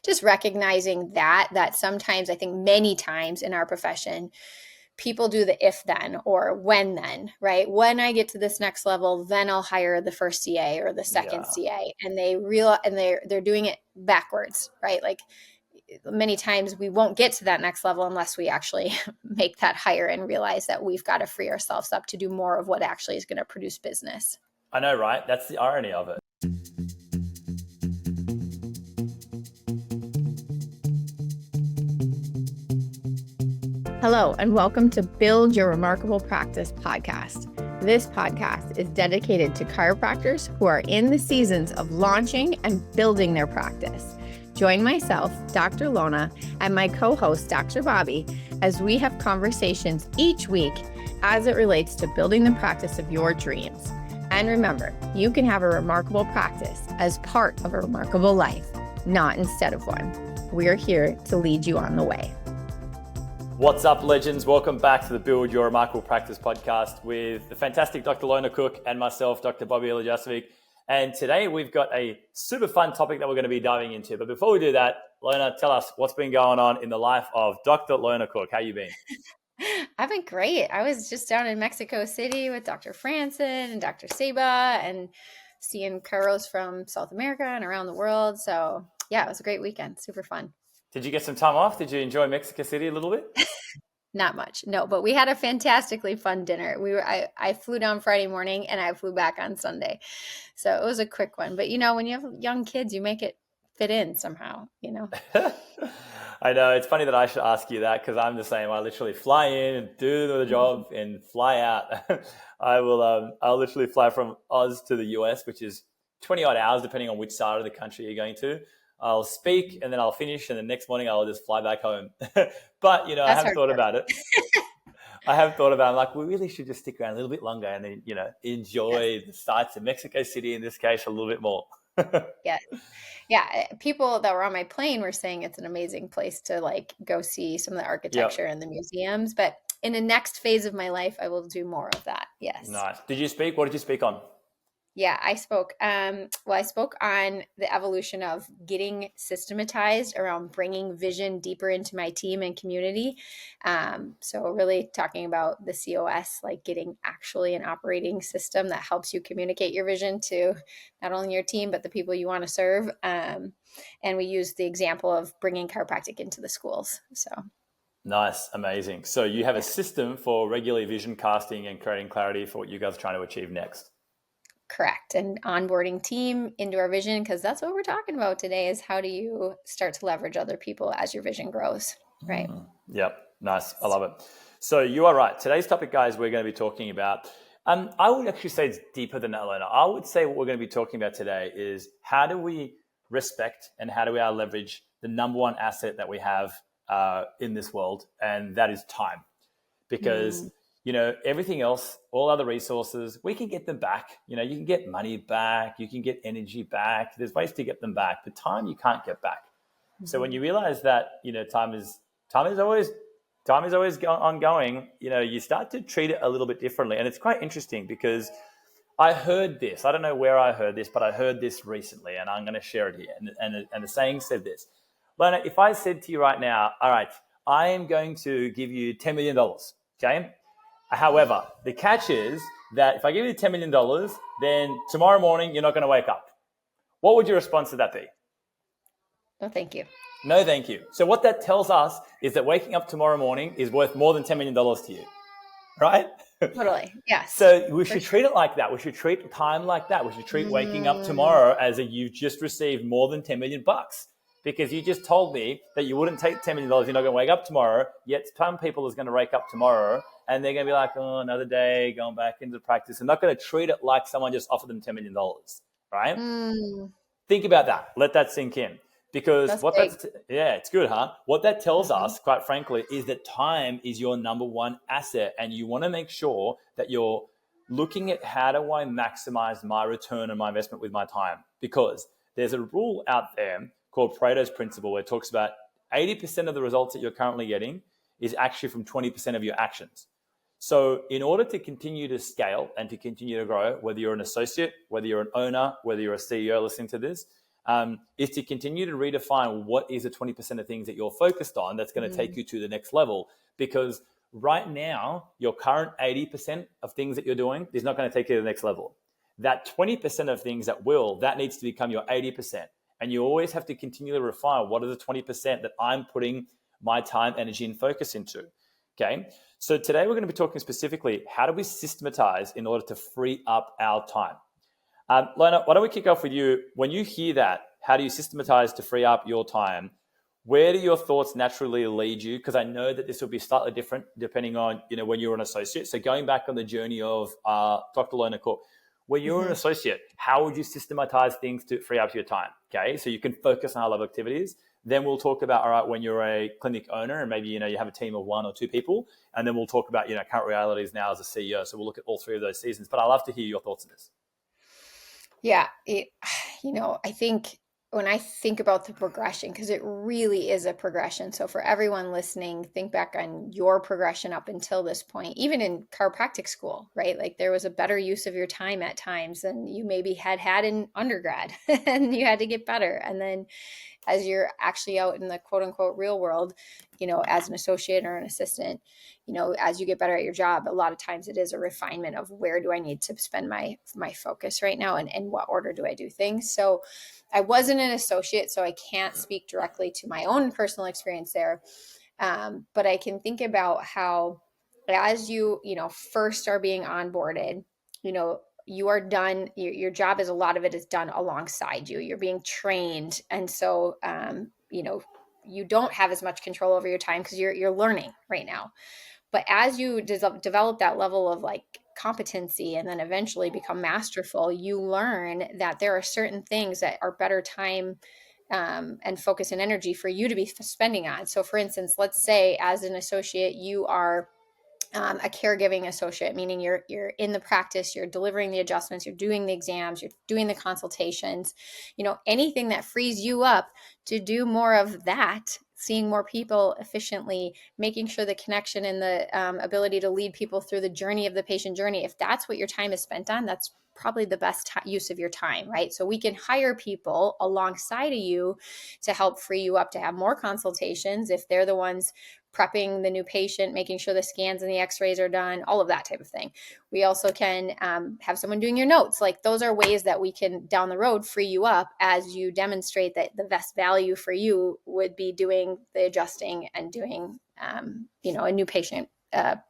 just recognizing that sometimes, I think many times in our profession, people do the if then or when then, right? When I get to this next level, then I'll hire the first CA or the second CA. And they're doing it backwards, right? Like many times we won't get to that next level unless we actually make that hire and realize that we've got to free ourselves up to do more of what actually is going to produce business. I know, right? That's the irony of it. Hello, and welcome to Build Your Remarkable Practice podcast. This podcast is dedicated to chiropractors who are in the seasons of launching and building their practice. Join myself, Dr. Lona, and my co-host, Dr. Bobby, as we have conversations each week as it relates to building the practice of your dreams. And remember, you can have a remarkable practice as part of a remarkable life, not instead of one. We're here to lead you on the way. What's up, legends? Welcome back to the Build Your Remarkable Practice podcast with the fantastic Dr. Lona Cook and myself, Dr. Bobby Ilajasovic. And today we've got a super fun topic that we're going to be diving into. But before we do that, Lona, tell us what's been going on in the life of Dr. Lona Cook. How you been? I've been great. I was just down in Mexico City with Dr. Franson and Dr. Seba and seeing chiros from South America and around the world. So yeah, it was a great weekend. Super fun. Did you get some time off? Did you enjoy Mexico City a little bit? Not much, no, but we had a fantastically fun dinner. I flew down Friday morning and I flew back on Sunday. So it was a quick one. But, when you have young kids, you make it fit in somehow, I know. It's funny that I should ask you that because I'm the same. I literally fly in and do the job and fly out. I'll literally fly from Oz to the US, which is 20 odd hours, depending on which side of the country you're going to. I'll speak and then I'll finish and the next morning I'll just fly back home. But, I have thought about it. I'm like, we really should just stick around a little bit longer and then, enjoy the sights of Mexico City in this case a little bit more. Yeah. People that were on my plane were saying it's an amazing place to go see some of the architecture and the museums. But in the next phase of my life, I will do more of that. Yes. Nice. Did you speak? What did you speak on? Yeah, I spoke. I spoke on the evolution of getting systematized around bringing vision deeper into my team and community. So really talking about the COS, like getting actually an operating system that helps you communicate your vision to not only your team, but the people you want to serve. And we use the example of bringing chiropractic into the schools. So. Nice. Amazing. So you have a system for regular vision casting and creating clarity for what you guys are trying to achieve next. Correct. And onboarding team into our vision, because that's what we're talking about today is how do you start to leverage other people as your vision grows, right? Yep. Nice. I love it. So you are right. Today's topic, guys, we're going to be talking about, I would actually say it's deeper than that, Lona. I would say what we're going to be talking about today is how do we respect and how do we leverage the number one asset that we have in this world, and that is time. Because everything else, all other resources, we can get them back. You can get money back, you can get energy back. There's ways to get them back, but time you can't get back. So when you realize that, time is always ongoing, you start to treat it a little bit differently. And it's quite interesting because I heard this. I don't know where I heard this, but I heard this recently and I'm going to share it here. And the saying said this. Lona, if I said to you right now, all right, I am going to give you $10 million, okay? However, the catch is that if I give you $10 million, then tomorrow morning, you're not going to wake up. What would your response to that be? No, thank you. No, thank you. So what that tells us is that waking up tomorrow morning is worth more than $10 million to you, right? Totally, yes. So we should treat it like that. We should treat time like that. We should treat waking up tomorrow as you've just received more than $10 million. Because you just told me that you wouldn't take $10 million, you're not going to wake up tomorrow, yet some people is going to wake up tomorrow and they're going to be like, oh, another day, going back into practice. They're not going to treat it like someone just offered them $10 million, right? Think about that. Let that sink in. Because it's good, huh? What that tells us, quite frankly, is that time is your number one asset and you want to make sure that you're looking at how do I maximize my return on my investment with my time? Because there's a rule out there called Pareto's principle, where it talks about 80% of the results that you're currently getting is actually from 20% of your actions. So in order to continue to scale and to continue to grow, whether you're an associate, whether you're an owner, whether you're a CEO listening to this, is to continue to redefine what is the 20% of things that you're focused on that's going to take you to the next level. Because right now, your current 80% of things that you're doing is not going to take you to the next level. That 20% of things that needs to become your 80%. And you always have to continually refine what are the 20% that I'm putting my time, energy, and focus into. Okay. So today we're going to be talking specifically, how do we systematize in order to free up our time? Lona, why don't we kick off with you? When you hear that, how do you systematize to free up your time? Where do your thoughts naturally lead you? Because I know that this will be slightly different depending on, when you're an associate. So going back on the journey of Dr. Lona Cook, when you're an associate, how would you systematize things to free up your time? Okay, so you can focus on high-level activities. Then we'll talk about, all right, when you're a clinic owner and maybe, you have a team of 1 or 2 people. And then we'll talk about, current realities now as a CEO. So we'll look at all 3 of those seasons. But I'd love to hear your thoughts on this. Yeah, I think when I think about the progression, because it really is a progression. So for everyone listening, think back on your progression up until this point, even in chiropractic school, right? Like there was a better use of your time at times than you maybe had in undergrad and you had to get better. And then as you're actually out in the quote unquote real world, as an associate or an assistant, as you get better at your job, a lot of times it is a refinement of where do I need to spend my focus right now and what order do I do things. So I wasn't an associate, so I can't speak directly to my own personal experience there. But I can think about how as you, first are being onboarded, you are done. Your job is a lot of it is done alongside you. You're being trained. And so, you don't have as much control over your time because you're learning right now. But as you develop that level of like competency and then eventually become masterful, you learn that there are certain things that are better time and focus and energy for you to be spending on. So for instance, let's say as an associate, you are a caregiving associate, meaning you're in the practice, you're delivering the adjustments, you're doing the exams, you're doing the consultations, anything that frees you up to do more of that, seeing more people efficiently, making sure the connection and the ability to lead people through the journey of the patient journey. If that's what your time is spent on, that's probably the best use of your time, right? So we can hire people alongside of you to help free you up to have more consultations if they're the ones prepping the new patient, making sure the scans and the x-rays are done, all of that type of thing. We also can have someone doing your notes. Like those are ways that we can down the road free you up as you demonstrate that the best value for you would be doing the adjusting and doing, a new patient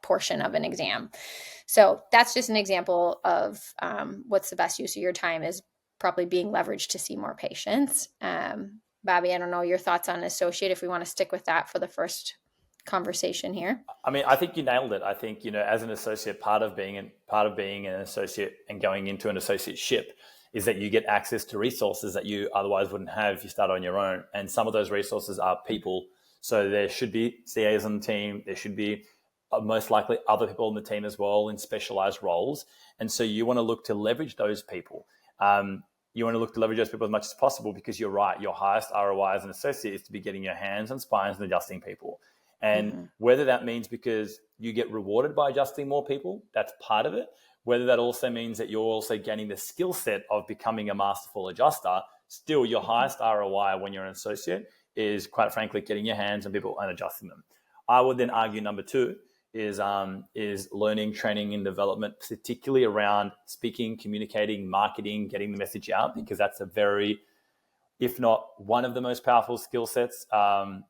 portion of an exam. So that's just an example of what's the best use of your time is probably being leveraged to see more patients. Bobby, I don't know your thoughts on associate, if we want to stick with that for the first conversation here. I mean, I think you nailed it. I think, as an associate, part of being an associate and going into an associateship is that you get access to resources that you otherwise wouldn't have if you start on your own. And some of those resources are people. So there should be CAs on the team. There should be most likely other people on the team as well in specialized roles. And so you want to look to leverage those people. You want to look to leverage those people as much as possible because you're right. Your highest ROI as an associate is to be getting your hands on spines and adjusting people. And whether that means because you get rewarded by adjusting more people, that's part of it. Whether that also means that you're also gaining the skill set of becoming a masterful adjuster, still your highest ROI when you're an associate is quite frankly getting your hands on people and adjusting them. I would then argue number 2 is learning, training, and development, particularly around speaking, communicating, marketing, getting the message out, because that's a very, if not one of the most powerful skill sets,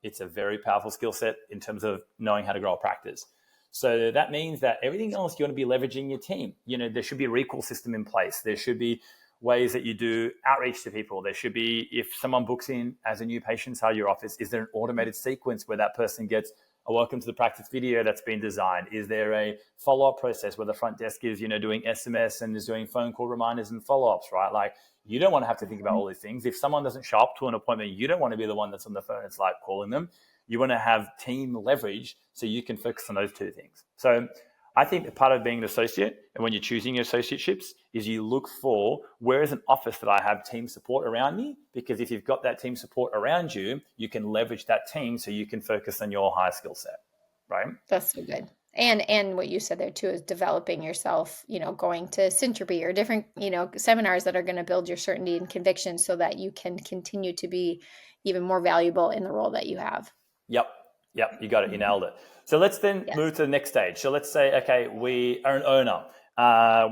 it's a very powerful skill set in terms of knowing how to grow a practice. So that means that everything else you want to be leveraging your team. There should be a recall system in place. There should be ways that you do outreach to people. There should be, if someone books in as a new patient inside your office, is there an automated sequence where that person gets a welcome to the practice video that's been designed? Is there a follow-up process where the front desk is, doing SMS and is doing phone call reminders and follow-ups, right? Like, you don't want to have to think about all these things. If someone doesn't show up to an appointment, you don't want to be the one that's on the phone. It's like calling them. You want to have team leverage so you can focus on those 2 things. So I think that part of being an associate, and when you're choosing your associateships, is you look for, where is an office that I have team support around me? Because if you've got that team support around you, you can leverage that team so you can focus on your high skill set, right? That's so good. And what you said there too is developing yourself, going to Syntropy or different, seminars that are going to build your certainty and conviction so that you can continue to be even more valuable in the role that you have. Yep. You got it. You nailed it. So let's then Yes. move to the next stage. So let's say, okay, we are an owner.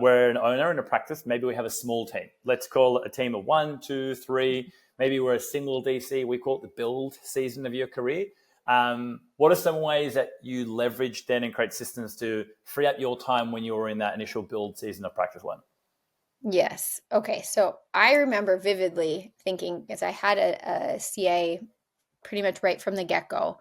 We're an owner in a practice. Maybe we have a small team. Let's call it a team of 1, 2, 3. Maybe we're a single DC. We call it the build season of your career. What are some ways that you leverage then and create systems to free up your time when you were in that initial build season of practice one? Yes. Okay. So I remember vividly thinking, as I had a CA pretty much right from the get-go.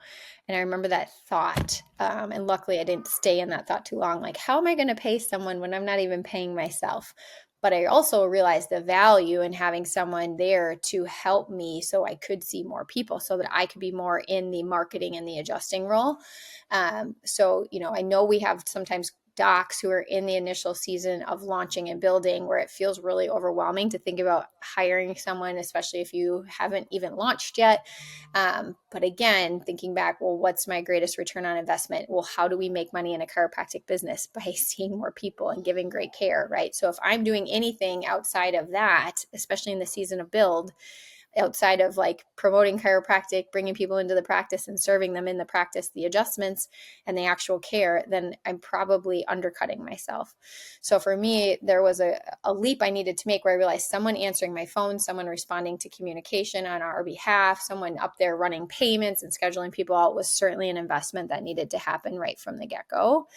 And I remember that thought. And luckily I didn't stay in that thought too long. Like, how am I going to pay someone when I'm not even paying myself? But I also realized the value in having someone there to help me so I could see more people, so that I could be more in the marketing and the adjusting role. So, I know we have sometimes docs who are in the initial season of launching and building where it feels really overwhelming to think about hiring someone, especially if you haven't even launched yet. But again, thinking back, well, what's my greatest return on investment? Well, how do we make money in a chiropractic business? By seeing more people and giving great care, right? So if I'm doing anything outside of that, especially in the season of build, outside of like promoting chiropractic, bringing people into the practice and serving them in the practice, the adjustments and the actual care, then I'm probably undercutting myself. So for me, there was a leap I needed to make where I realized someone answering my phone, someone responding to communication on our behalf, someone up there running payments and scheduling people out was certainly an investment that needed to happen right from the get-go.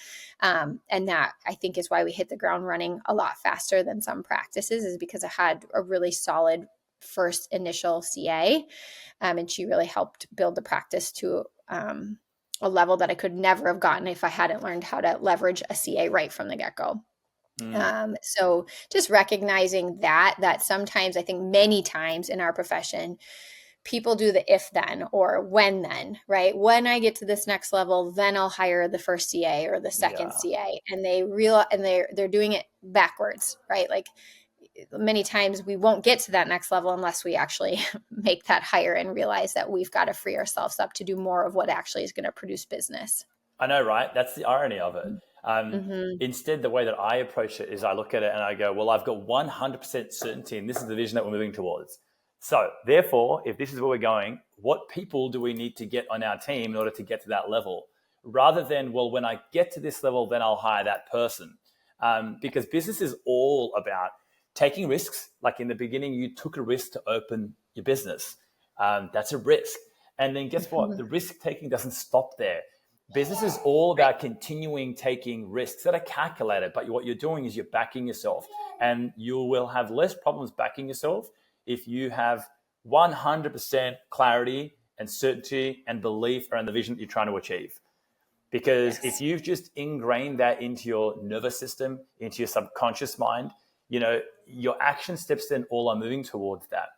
And that I think is why we hit the ground running a lot faster than some practices, is because I had a really solid first initial CA. And she really helped build the practice to a level that I could never have gotten if I hadn't learned how to leverage a CA right from the get-go. So just recognizing that sometimes, I think many times in our profession, people do the if then or when then, right? When I get to this next level, then I'll hire the first CA or the second CA. And they're doing it backwards, right? Like, many times we won't get to that next level unless we actually make that hire and realize that we've got to free ourselves up to do more of what actually is going to produce business. I know, right? That's the irony of it. Instead, the way that I approach it is I look at it and I go, well, I've got 100% certainty and this is the vision that we're moving towards. So therefore, if this is where we're going, what people do we need to get on our team in order to get to that level? Rather than, well, when I get to this level, then I'll hire that person. Because business is all about taking risks. Like in the beginning, you took a risk to open your business. That's a risk. And then guess what? The risk taking doesn't stop there. Business is all about continuing taking risks that are calculated, but what you're doing is you're backing yourself, and you will have less problems backing yourself if you have 100% clarity and certainty and belief around the vision that you're trying to achieve. Because if you've just ingrained that into your nervous system, into your subconscious mind, your action steps then all are moving towards that.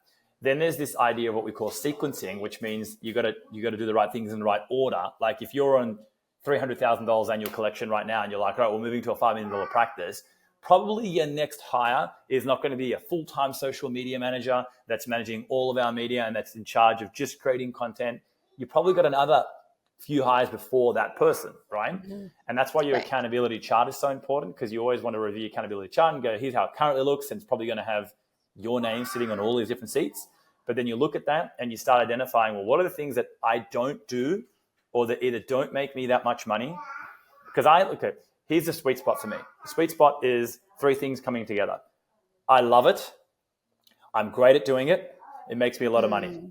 Then there's this idea of what we call sequencing, which means you got to do the right things in the right order. Like if you're on $300,000 annual collection right now and you're like, all right, we're moving to a $5 million practice, probably your next hire is not going to be a full-time social media manager that's managing all of our media and that's in charge of just creating content. You probably got another few hires before that person, right? And that's why your accountability chart is so important, because you always want to review your accountability chart and go, here's how it currently looks, and it's probably going to have your name sitting on all these different seats. But then you look at that and you start identifying, well, what are the things that I don't do or that either don't make me that much money? Because here's the sweet spot for me. The sweet spot is 3 things coming together. I love it. I'm great at doing it. It makes me a lot of money.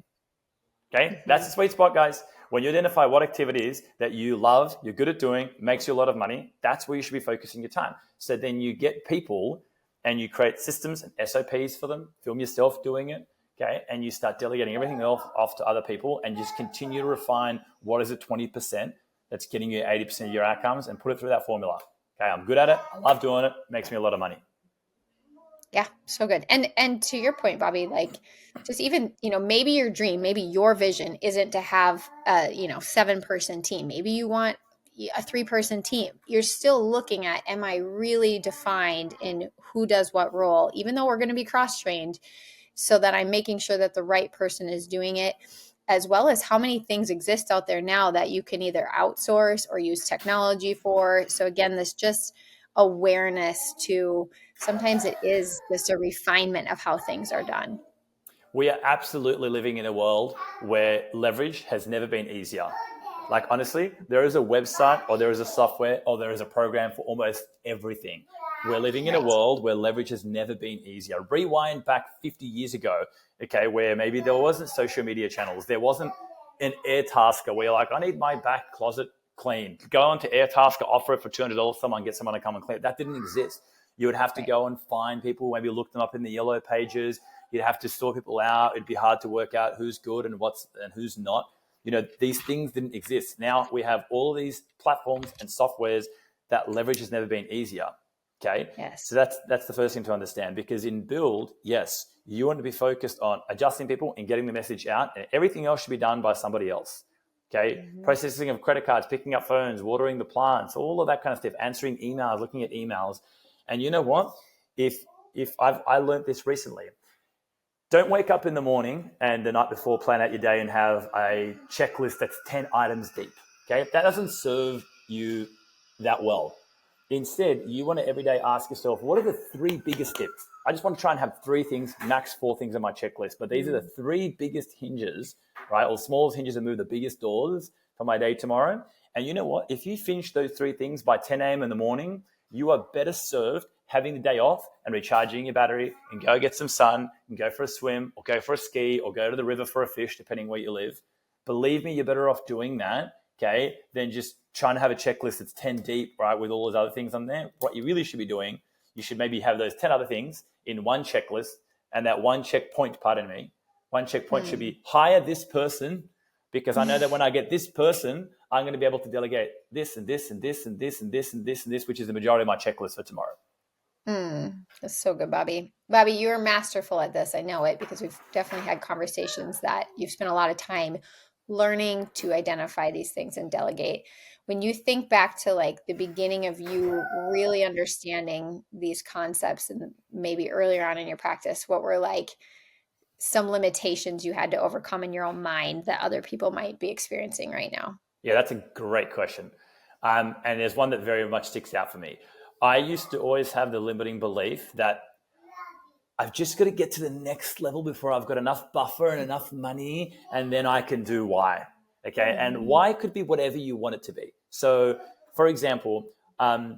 Okay, that's the sweet spot, guys. When you identify what activities that you love, you're good at doing, makes you a lot of money, that's where you should be focusing your time. So then you get people and you create systems and SOPs for them, film yourself doing it, okay? And you start delegating everything else off to other people and just continue to refine what is it 20% that's getting you 80% of your outcomes and put it through that formula. Okay, I'm good at it, love doing it, makes me a lot of money. Yeah, so good. And to your point, Bobby, like just even, maybe your dream, maybe your vision isn't to have a, 7-person team. Maybe you want a 3-person team. You're still looking at, am I really defined in who does what role, even though we're going to be cross-trained, so that I'm making sure that the right person is doing it. as well as how many things exist out there now that you can either outsource or use technology for. So again, this just awareness to sometimes it is just a refinement of how things are done. We are absolutely living in a world where leverage has never been easier. Like, honestly, there is a website or there is a software or there is a program for almost everything. We're living in a world where leverage has never been easier. Rewind back 50 years ago, okay, where maybe there wasn't social media channels. There wasn't an Airtasker where you're like, I need my back closet clean. Go on to Airtasker, offer it for $200, someone to come and clean it. That didn't exist. You would have to go and find people, maybe look them up in the yellow pages. You'd have to sort people out. It'd be hard to work out who's good and who's not. These things didn't exist. Now we have all these platforms and softwares that leverage has never been easier. Okay. Yes. So that's the first thing to understand, because in build, yes, you want to be focused on adjusting people and getting the message out, and everything else should be done by somebody else. Okay. Mm-hmm. Processing of credit cards, picking up phones, watering the plants, all of that kind of stuff, answering emails, looking at emails. And you know what? If I learned this recently, don't wake up in the morning and the night before plan out your day and have a checklist that's 10 items deep. Okay. That doesn't serve you that well. Instead, you want to every day ask yourself, what are the 3 biggest tips? I just want to try and have 3 things, max 4 things on my checklist. But these are the 3 biggest hinges, right? Or smallest hinges that move the biggest doors for my day tomorrow. And you know what? If you finish those 3 things by 10 a.m. in the morning, you are better served having the day off and recharging your battery and go get some sun and go for a swim or go for a ski or go to the river for a fish, depending where you live. Believe me, you're better off doing that, okay, than just trying to have a checklist that's 10 deep, right, with all those other things on there. What you really should be doing, you should maybe have those 10 other things in one checklist, and that one checkpoint should be hire this person, because I know that when I get this person, I'm going to be able to delegate this and this and this and this and this and this and this, which is the majority of my checklist for tomorrow. That's so good, Bobby. Bobby, you're masterful at this. I know it because we've definitely had conversations that you've spent a lot of time learning to identify these things and delegate. When you think back to like the beginning of you really understanding these concepts and maybe earlier on in your practice, what were like some limitations you had to overcome in your own mind that other people might be experiencing right now? Yeah, that's a great question. And there's one that very much sticks out for me. I used to always have the limiting belief that I've just got to get to the next level before I've got enough buffer and enough money, and then I can do Y. Okay. And Y could be whatever you want it to be. So, for example, I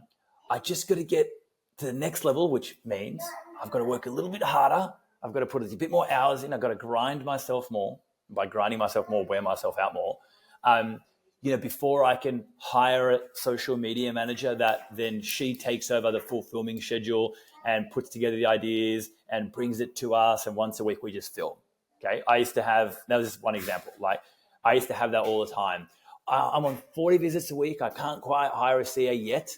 just got to get to the next level, which means I've got to work a little bit harder. I've got to put a bit more hours in. I've got to grind myself more. By grinding myself more, wear myself out more. Before I can hire a social media manager that then she takes over the full filming schedule and puts together the ideas and brings it to us. And once a week we just film. Okay. I used to have, that was just one example. Like I used to have that all the time. I'm on 40 visits a week. I can't quite hire a CA yet.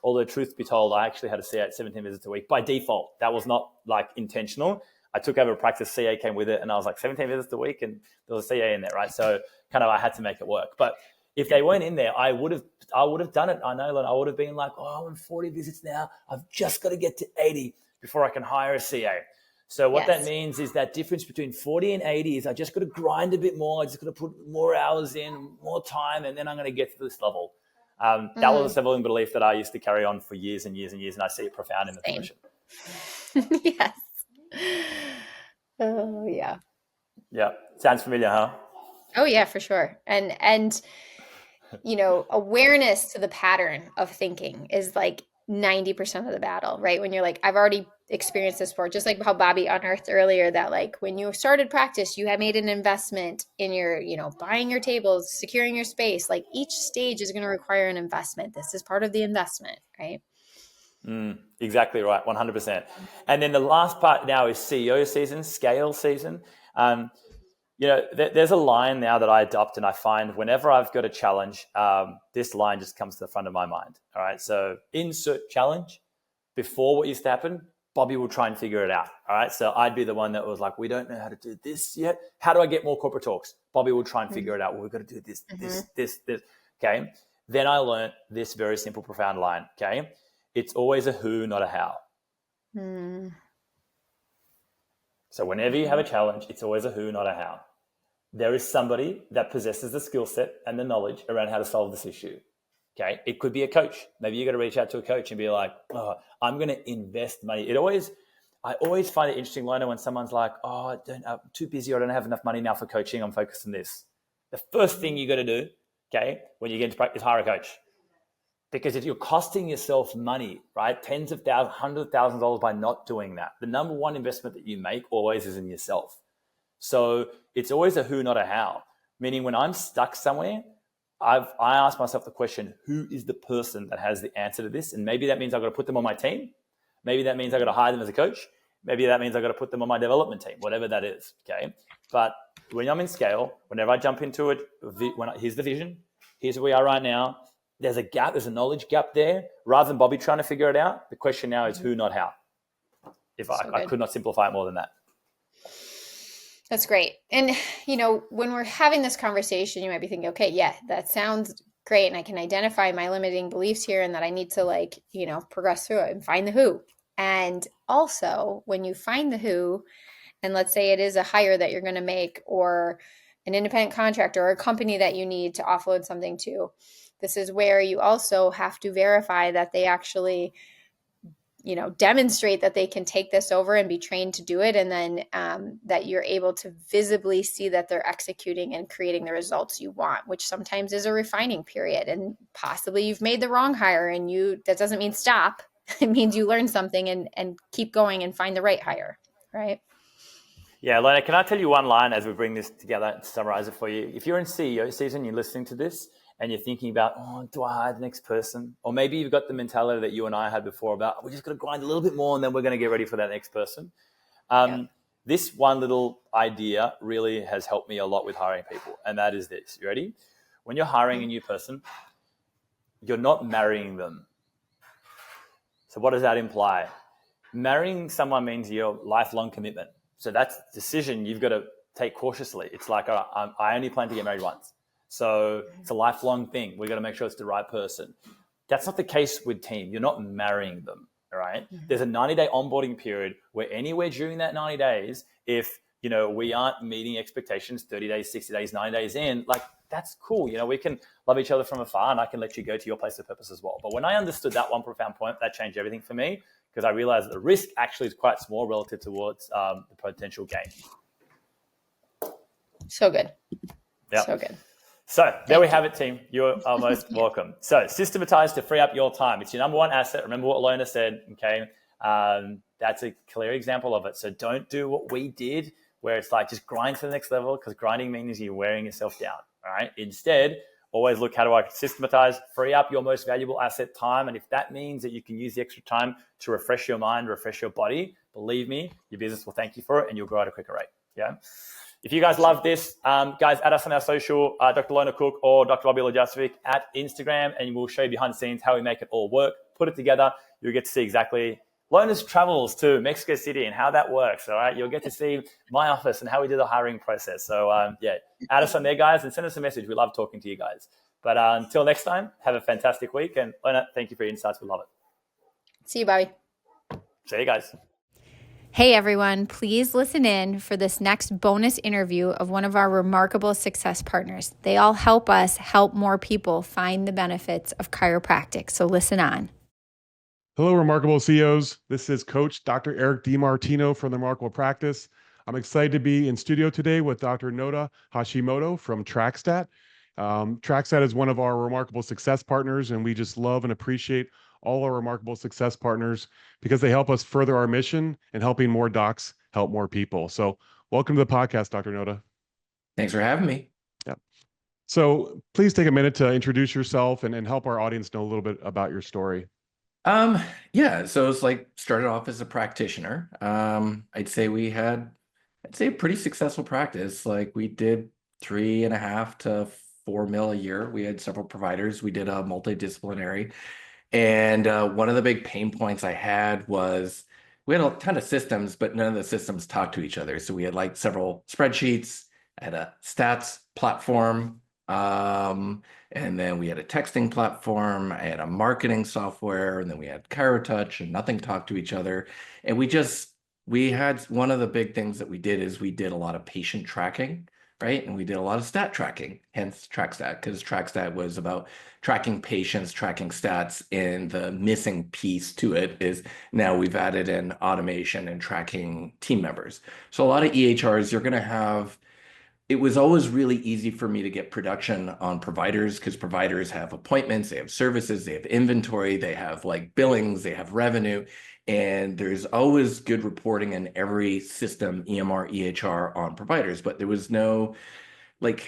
Although truth be told, I actually had a CA at 17 visits a week by default. That was not like intentional. I took over a practice, CA came with it, and I was like 17 visits a week and there was a CA in there, right? So kind of I had to make it work. But if they weren't in there, I would have done it. I know, Lona, I would have been like, I'm on 40 visits now. I've just got to get to 80 before I can hire a CA. So what that means is that difference between 40 and 80 is I just got to grind a bit more. I just got to put more hours in, more time, and then I'm going to get to this level. That was a settling belief that I used to carry on for years and years and years, and I see it profound in the profession. Yes. Oh, yeah. Yeah. Sounds familiar, huh? Oh, yeah, for sure. And awareness to the pattern of thinking is like 90% of the battle, right? When you're like, I've already experienced this before, just like how Bobby unearthed earlier that like when you started practice, you had made an investment in your, buying your tables, securing your space. Like each stage is going to require an investment. This is part of the investment, right? Exactly right, 100%. And then the last part now is CEO season, scale season. There's a line now that I adopt, and I find whenever I've got a challenge, this line just comes to the front of my mind. All right. So insert challenge. Before what used to happen, Bobby will try and figure it out. All right. So I'd be the one that was like, we don't know how to do this yet. How do I get more corporate talks? Bobby will try and figure it out. Well, we've got to do this, this. Okay. Then I learned this very simple, profound line. Okay. It's always a who, not a how. So whenever you have a challenge, it's always a who, not a how. there is somebody that possesses the skill set and the knowledge around how to solve this issue. Okay, it could be a coach. Maybe you got to reach out to a coach and be like, "Oh, I'm going to invest money." I always find it interesting, Lona, when someone's like, "Oh, I'm too busy, or I don't have enough money now for coaching. I'm focused on this." The first thing you got to do, okay, when you get into practice, hire a coach, because if you're costing yourself money, right, tens of thousands, hundreds of thousands of dollars by not doing that, the number one investment that you make always is in yourself. So it's always a who, not a how. Meaning, when I'm stuck somewhere, I ask myself the question, who is the person that has the answer to this? And maybe that means I've got to put them on my team. Maybe that means I've got to hire them as a coach. Maybe that means I've got to put them on my development team, whatever that is, okay? But when I'm in scale, whenever I jump into it, here's the vision, here's where we are right now, there's a gap, there's a knowledge gap there. Rather than Bobby trying to figure it out, the question now is who, not how. I could not simplify it more than that. That's great. And, when we're having this conversation, you might be thinking, okay, yeah, that sounds great. And I can identify my limiting beliefs here and that I need to progress through it and find the who. And also when you find the who, and let's say it is a hire that you're going to make or an independent contractor or a company that you need to offload something to, this is where you also have to verify that they actually demonstrate that they can take this over and be trained to do it. And then that you're able to visibly see that they're executing and creating the results you want, which sometimes is a refining period. And possibly you've made the wrong hire and that doesn't mean stop. It means you learn something and keep going and find the right hire, right? Yeah, Lona, can I tell you one line as we bring this together and summarize it for you? If you're in CEO season, you're listening to this, and you're thinking about, do I hire the next person? Or maybe you've got the mentality that you and I had before about, we're just going to grind a little bit more and then we're going to get ready for that next person. This one little idea really has helped me a lot with hiring people. And that is this. You ready? When you're hiring a new person, you're not marrying them. So what does that imply? Marrying someone means your lifelong commitment. So that's a decision you've got to take cautiously. It's like, I only plan to get married once. So it's a lifelong thing. We've got to make sure it's the right person. That's not the case with team. You're not marrying them, all right? Mm-hmm. There's a 90-day onboarding period where anywhere during that 90 days, if, we aren't meeting expectations 30 days, 60 days, 90 days in, that's cool. We can love each other from afar and I can let you go to your place of purpose as well. But when I understood that one profound point, that changed everything for me because I realized that the risk actually is quite small relative towards the potential gain. So good. Yeah. So good. So there we have it, team. You're most welcome. So systematize to free up your time. It's your number one asset. Remember what Lona said, okay? That's a clear example of it. So don't do what we did where it's like just grind to the next level because grinding means you're wearing yourself down, all right? Instead, always look, how do I systematize, free up your most valuable asset, time? And if that means that you can use the extra time to refresh your mind, refresh your body, believe me, your business will thank you for it and you'll grow at a quicker rate, yeah? If you guys love this, guys, add us on our social, Dr. Lona Cook or Dr. Bobby Lajasovic at Instagram, and we'll show you behind the scenes how we make it all work. Put it together. You'll get to see exactly Lona's travels to Mexico City and how that works, all right? You'll get to see my office and how we do the hiring process. So, add us on there, guys, and send us a message. We love talking to you guys. But until next time, have a fantastic week. And Lona, thank you for your insights. We love it. See you, Bobby. See you guys. Hey everyone, please listen in for this next bonus interview of one of our remarkable success partners. They all help us help more people find the benefits of chiropractic. So listen on. Hello, Remarkable CEOs. This is Coach Dr. Eric DiMartino from the Remarkable Practice. I'm excited to be in studio today with Dr. Naota Hashimoto from TrackStat. TrackStat is one of our remarkable success partners, and we just love and appreciate all our remarkable success partners because they help us further our mission and helping more docs help more people. So welcome to the podcast, Dr. Naota. Thanks for having me. Yeah. So please take a minute to introduce yourself and help our audience know a little bit about your story. So it's started off as a practitioner. I'd say a pretty successful practice. We did 3.5 to 4 mil a year. We had several providers. We did a multidisciplinary. And one of the big pain points I had was we had a ton of systems, but none of the systems talked to each other. So we had several spreadsheets. I had a stats platform. And then we had a texting platform. I had a marketing software, and then we had ChiroTouch, and nothing talked to each other. And we had one of the big things that we did is we did a lot of patient tracking. right? And we did a lot of stat tracking, hence TrackStat, because TrackStat was about tracking patients, tracking stats, and the missing piece to it is now we've added in automation and tracking team members. So a lot of EHRs, you're going to have it was always really easy for me to get production on providers because providers have appointments, they have services, they have inventory, they have like billings, they have revenue, and there's always good reporting in every system, EMR, EHR on providers, but there was no like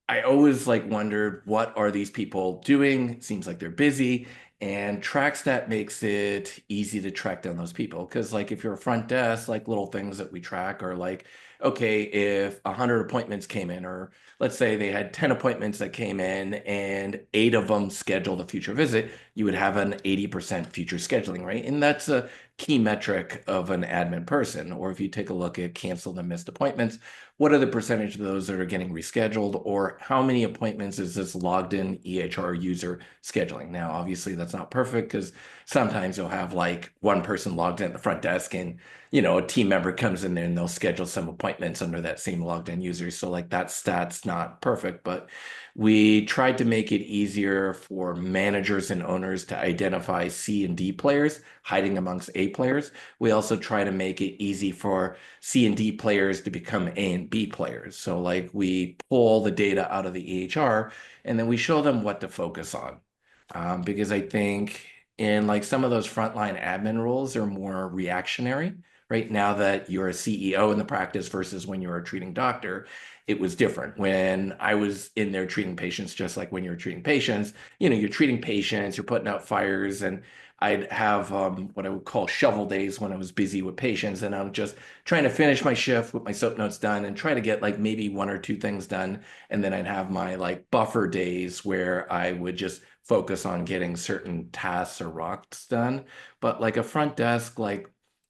I always like wondered what are these people doing? It seems like they're busy. And TrackStat makes it easy to track down those people. Because like if you're a front desk, like little things that we track are like, okay, if 100 appointments came in, or let's say they had 10 appointments that came in and 8 of them scheduled a future visit, you would have an 80% future scheduling rate. And that's a key metric of an admin person. Or if you take a look at canceled and missed appointments, what are the percentage of those that are getting rescheduled, or how many appointments is this logged in EHR user scheduling? Now, obviously that's not perfect because sometimes you'll have like one person logged in at the front desk and, a team member comes in there and they'll schedule some appointments under that same logged in user. So like that stat's not perfect, but we tried to make it easier for managers and owners to identify C and D players hiding amongst A players. We also try to make it easy for C and D players to become A and B players. So like we pull the data out of the EHR and then we show them what to focus on. Because I think in like some of those frontline admin roles are more reactionary. Right now that you're a CEO in the practice versus when you're a treating doctor, it was different. When I was in there treating patients, just like when you're treating patients, you're treating patients, you're putting out fires, and I'd have what I would call shovel days when I was busy with patients, and I'm just trying to finish my shift with my soap notes done and try to get like maybe 1 or 2 things done. And then I'd have my like buffer days where I would just focus on getting certain tasks or rocks done. But like a front desk, like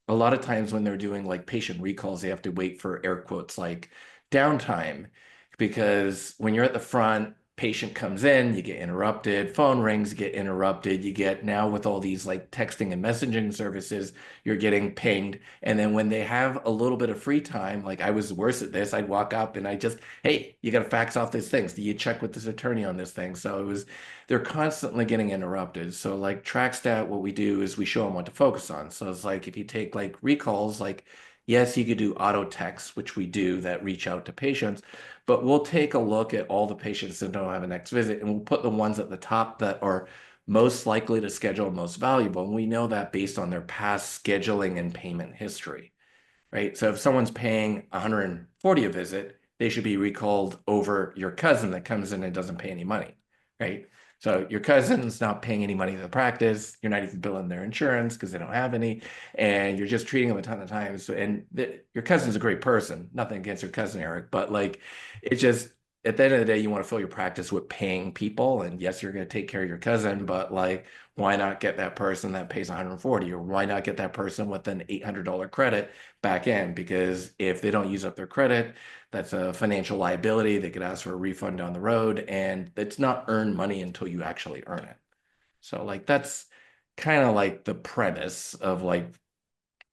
a lot of times when they're doing like patient recalls, they have to wait for air quotes like downtime because when you're at the front, patient comes in, you get interrupted, phone rings, you get interrupted, you get now with all these like texting and messaging services, you're getting pinged. And then when they have a little bit of free time, like I was worse at this, I'd walk up and I just, hey, you got to fax off these things. Do you check with this attorney on this thing? So they're constantly getting interrupted. So like TrackStat, what we do is we show them what to focus on. So it's like if you take like recalls, like yes, you could do auto text, which we do that reach out to patients, but we'll take a look at all the patients that don't have a next visit and we'll put the ones at the top that are most likely to schedule, most valuable. And we know that based on their past scheduling and payment history, right? So if someone's paying 140 a visit, they should be recalled over your cousin that comes in and doesn't pay any money, right? So your cousin's not paying any money to the practice. You're not even billing their insurance because they don't have any, and you're just treating them a ton of times. And your cousin's a great person. Nothing against your cousin, Eric, but like, it's just at the end of the day, you want to fill your practice with paying people. And yes, you're going to take care of your cousin, but like, why not get that person that pays 140, or why not get that person with an $800 credit back in? Because if they don't use up their credit, that's a financial liability. They could ask for a refund down the road, and it's not earned money until you actually earn it. So like that's kind of like the premise of like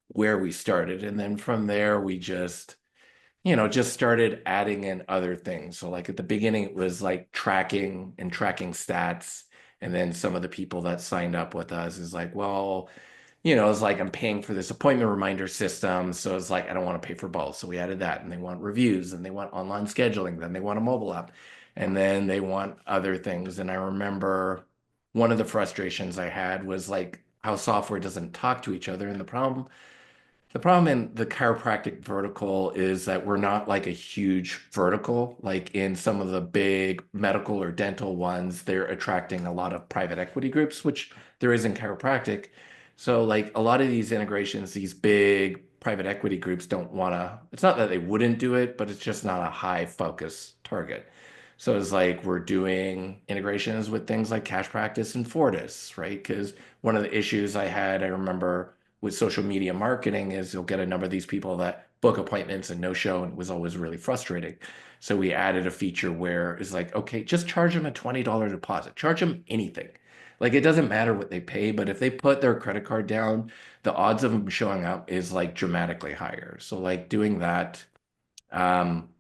where we started. And then from there, we just started adding in other things. So like at the beginning, it was like tracking and tracking stats. And then some of the people that signed up with us is like, well, it's like I'm paying for this appointment reminder system. So it's like, I don't want to pay for both. So we added that, and they want reviews, and they want online scheduling. Then they want a mobile app, and then they want other things. And I remember one of the frustrations I had was like how software doesn't talk to each other. And the problem in the chiropractic vertical is that we're not like a huge vertical. Like in some of the big medical or dental ones, they're attracting a lot of private equity groups, which there is in chiropractic. So like a lot of these integrations, these big private equity groups don't want to, it's not that they wouldn't do it, but it's just not a high focus target. So it's like we're doing integrations with things like Cash Practice and Fortis, right? Because one of the issues I remember with social media marketing is you'll get a number of these people that book appointments and no show, and it was always really frustrating. So we added a feature where it's like, okay, just charge them a $20 deposit, charge them anything. Like it doesn't matter what they pay, but if they put their credit card down, the odds of them showing up is like dramatically higher. So like doing that, um,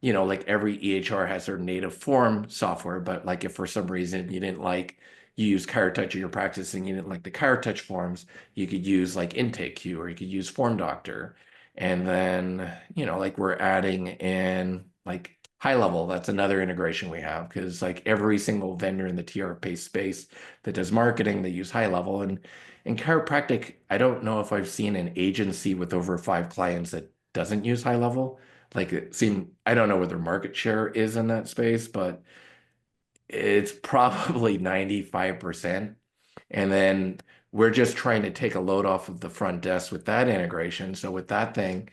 like every EHR has their native form software, but like if for some reason you didn't like you use ChiroTouch in your practice and you didn't like the ChiroTouch forms, you could use like IntakeQ or you could use Form Doctor. And then, like we're adding in like high level. That's another integration we have because like every single vendor in the TRP space that does marketing, they use high level. And in chiropractic, I don't know if I've seen an agency with over 5 clients that doesn't use high level. Like it seemed, I don't know what their market share is in that space, but it's probably 95%. And then we're just trying to take a load off of the front desk with that integration. So with that thing,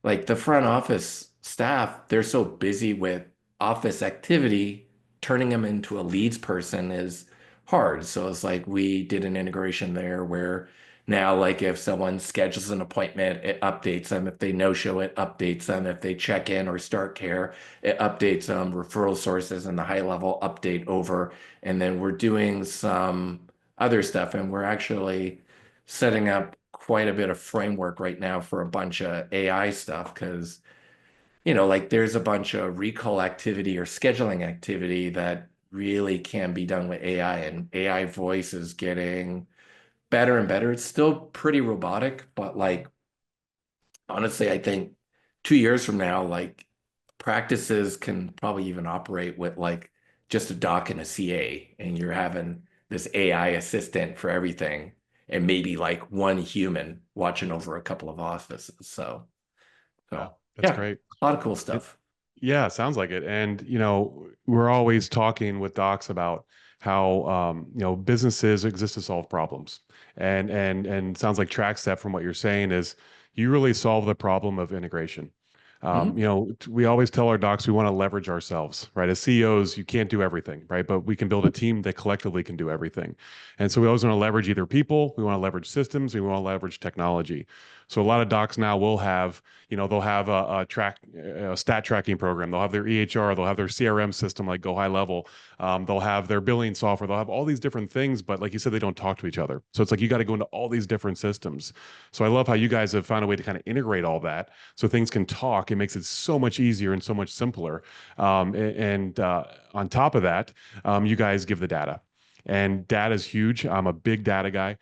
like the front office staff, they're so busy with office activity, turning them into a leads person is hard. So it's like we did an integration there where now, like if someone schedules an appointment, it updates them. If they no show, it updates them. If they check in or start care, it updates them. Referral sources and the high level update over. And then we're doing some other stuff, and we're actually setting up quite a bit of framework right now for a bunch of AI stuff because, like there's a bunch of recall activity or scheduling activity that really can be done with AI, and AI voice is getting better and better. It's still pretty robotic, but like honestly, I think 2 years from now, like practices can probably even operate with like just a doc and a CA, and you're having this AI assistant for everything, and maybe like one human watching over a couple of offices. Yeah, So that's yeah, great. a lot of cool It, stuff. yeah, sounds like it. And, we're always talking with docs about how, businesses exist to solve problems. And sounds like TrackStat from what you're saying is you really solve the problem of integration. Mhm. We always tell our docs we want to leverage ourselves, right? As CEOs, you can't do everything, right? But we can build a team that collectively can do everything. And so we always want to leverage either people, we want to leverage systems, we want to leverage technology. So a lot of docs now will have, they'll have a stat tracking program. They'll have their EHR. They'll have their CRM system like Go High Level. They'll have their billing software. They'll have all these different things, but like you said, they don't talk to each other. So it's like you got to go into all these different systems. So I love how you guys have found a way to kind of integrate all that so things can talk. It makes it so much easier and so much simpler. And on top of that, you guys give the data. And data is huge. I'm a big data guy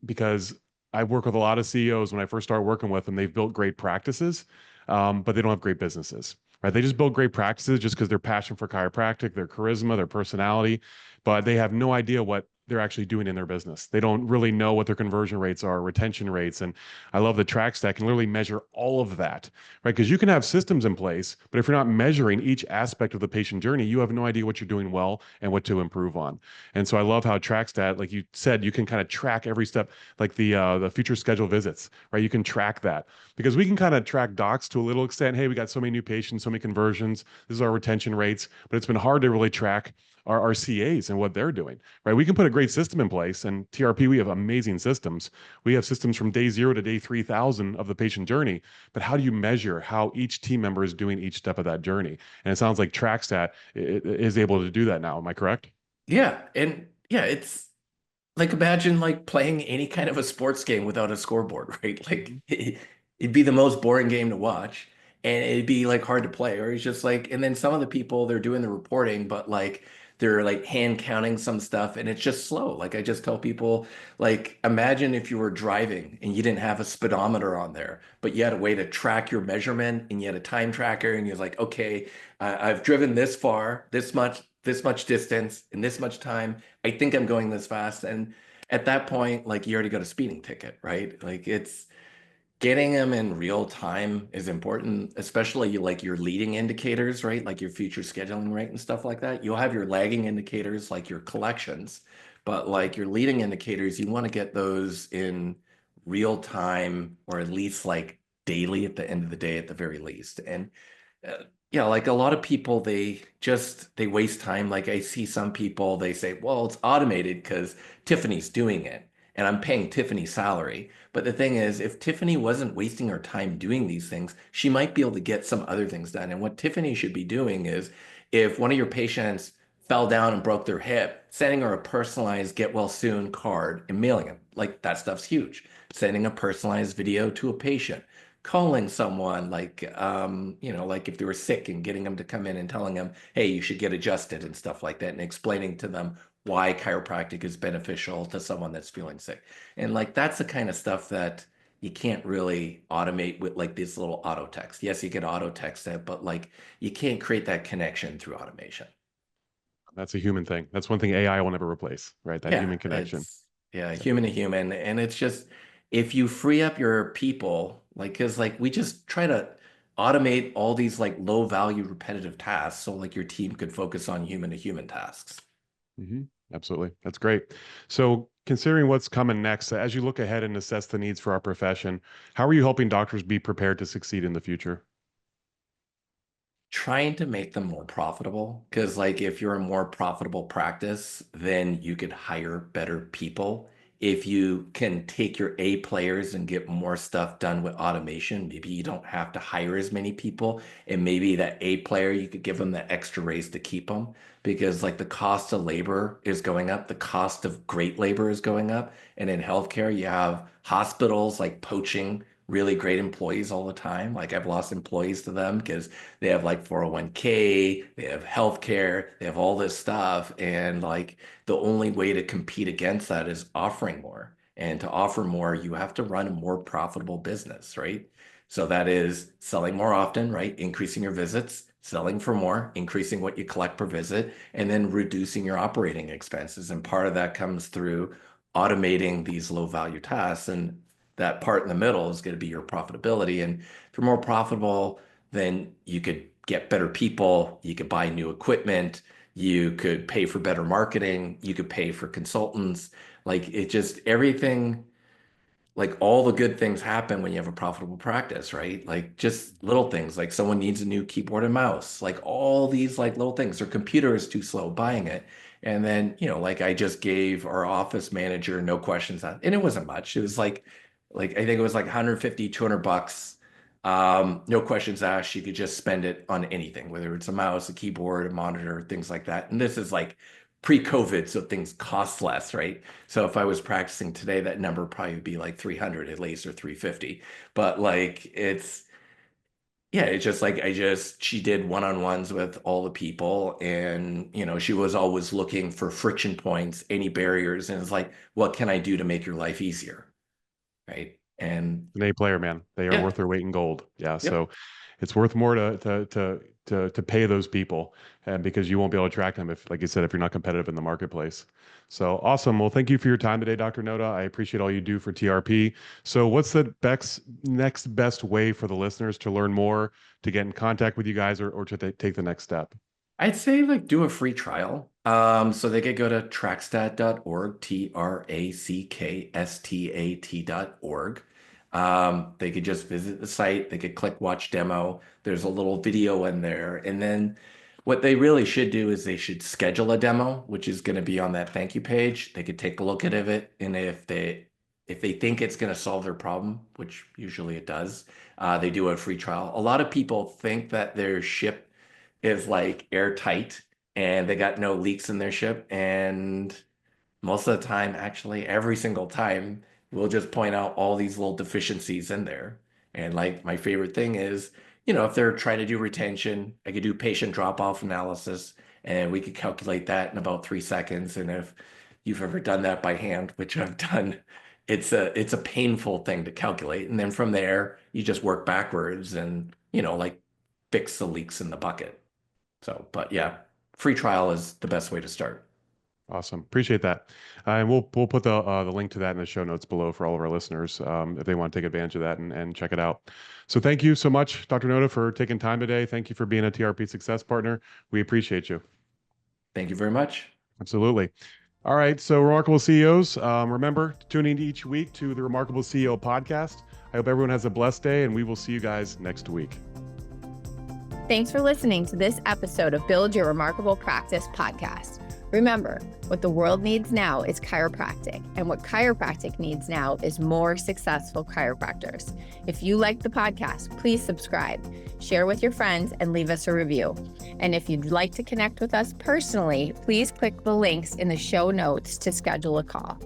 because I work with a lot of CEOs. When I first started working with them, they've built great practices, but they don't have great businesses, right? They just build great practices just because their passion for chiropractic, their charisma, their personality, but they have no idea what they're actually doing in their business. They don't really know what their conversion rates are, retention rates. And I love the TrackStat can literally measure all of that, right? Because you can have systems in place, but if you're not measuring each aspect of the patient journey, you have no idea what you're doing well and what to improve on. And so I love how TrackStat, like you said, you can kind of track every step, like the future schedule visits, right? You can track that because we can kind of track docs to a little extent. Hey, we got so many new patients, so many conversions. This is our retention rates, but it's been hard to really track our CAs and what they're doing, right? We can put a great system in place, and TRP, we have amazing systems. We have systems from day 0 to day 3,000 of the patient journey, but how do you measure how each team member is doing each step of that journey? And it sounds like TrackStat is able to do that now. Am I correct? Yeah, and yeah, it's like imagine like playing any kind of a sports game without a scoreboard, right? Like Mhm. it'd be the most boring game to watch and it'd be like hard to play. Or it's just like, and then some of the people they're doing the reporting, but like they're like hand counting some stuff and it's just slow. Like I just tell people, like imagine if you were driving and you didn't have a speedometer on there, but you had a way to track your measurement and you had a time tracker and you're like, okay, I've driven this far, this much distance in this much time. I think I'm going this fast. And at that point, like you already got a speeding ticket, right? Like it's getting them in real time is important, especially like your leading indicators, right? Like your future scheduling rate and stuff like that. You'll have your lagging indicators like your collections, but like your leading indicators, you want to get those in real time or at least like daily at the end of the day at the very least. And yeah, like a lot of people, they waste time. Like I see some people, they say, well, it's automated because Tiffany's doing it and I'm paying Tiffany's salary. But the thing is, if Tiffany wasn't wasting her time doing these things, she might be able to get some other things done. And what Tiffany should be doing is if one of your patients fell down and broke their hip, sending her a personalized get well soon card and mailing it. Like that stuff's huge. Sending a personalized video to a patient, calling someone, like, like if they were sick and getting them to come in and telling them, hey, you should get adjusted and stuff like that, and explaining to them why chiropractic is beneficial to someone that's feeling sick. And like, that's the kind of stuff that you can't really automate with like this little auto text. Yes, you can auto text it, but like you can't create that connection through automation. That's a human thing. That's one thing AI will never replace, right? That Yeah, human connection. human to human. And it's just, if you free up your people, like, because like we just try to automate all these like low value repetitive tasks, so like your team could focus on human to human tasks. Mm-hmm. Absolutely. That's great. So, considering what's coming next, as you look ahead and assess the needs for our profession, how are you helping doctors be prepared to succeed in the future? Trying to make them more profitable, because like if you're a more profitable practice, then you could hire better people. If you can take your A players and get more stuff done with automation, maybe you don't have to hire as many people, and maybe that A player, you could give them the extra raise to keep them, because like the cost of labor is going up, the cost of great labor is going up, and in healthcare you have hospitals like poaching really great employees all the time. Like I've lost employees to them because they have like 401k, they have healthcare, they have all this stuff. And like the only way to compete against that is offering more. And to offer more, you have to run a more profitable business, right? So that is selling more often, right? Increasing your visits, selling for more, increasing what you collect per visit, and then reducing your operating expenses. And part of that comes through automating these low value tasks. And that part in the middle is going to be your profitability. And if you're more profitable, then you could get better people, you could buy new equipment, you could pay for better marketing, you could pay for consultants. Like it just, everything, like all the good things happen when you have a profitable practice, right? Like just little things, like someone needs a new keyboard and mouse, like all these like little things. Their computer is too slow buying it. And then, like I just gave our office manager no questions on, and it wasn't much. It was like I think it was like 150, 200 bucks. No questions asked. She could just spend it on anything, whether it's a mouse, a keyboard, a monitor, things like that. And this is like pre-COVID, so things cost less, right? So if I was practicing today, that number would probably be like 300 at least, or 350. But like it's just like she did one-on-ones with all the people, and she was always looking for friction points, any barriers, and it's like, what can I do to make your life easier? Right. And An A player, man. They are yeah, worth their weight in gold. Yeah. yep. So it's worth more to pay those people, and because you won't be able to attract them if, like you said, if you're not competitive in the marketplace. So awesome. Well, thank you for your time today, Dr. Naota. I appreciate all you do for TRP. So what's the next best way for the listeners to learn more, to get in contact with you guys, or to take the next step? I'd say like do a free trial. So they could go to trackstat.org, trackstat.org. They could just visit the site. They could click watch demo. There's a little video in there. And then what they really should do is they should schedule a demo, which is going to be on that thank you page. They could take a look at it. And if they think it's going to solve their problem, which usually it does, they do a free trial. A lot of people think that their ship is like airtight and they got no leaks in their ship. And most of the time, actually, every single time, we'll just point out all these little deficiencies in there. And like my favorite thing is, if they're trying to do retention, I could do patient drop-off analysis, and we could calculate that in about 3 seconds. And if you've ever done that by hand, which I've done, it's a painful thing to calculate. And then from there, you just work backwards and, like fix the leaks in the bucket. So, but yeah, free trial is the best way to start. Awesome. Appreciate that. And we'll put the link to that in the show notes below for all of our listeners, if they want to take advantage of that and check it out. So thank you so much, Dr. Naota, for taking time today. Thank you for being a TRP Success Partner. We appreciate you. Thank you very much. Absolutely. All right. So Remarkable CEOs, remember to tune in each week to the Remarkable CEO podcast. I hope everyone has a blessed day, and we will see you guys next week. Thanks for listening to this episode of Build Your Remarkable Practice podcast. Remember, what the world needs now is chiropractic, and what chiropractic needs now is more successful chiropractors. If you like the podcast, please subscribe, share with your friends, and leave us a review. And if you'd like to connect with us personally, please click the links in the show notes to schedule a call.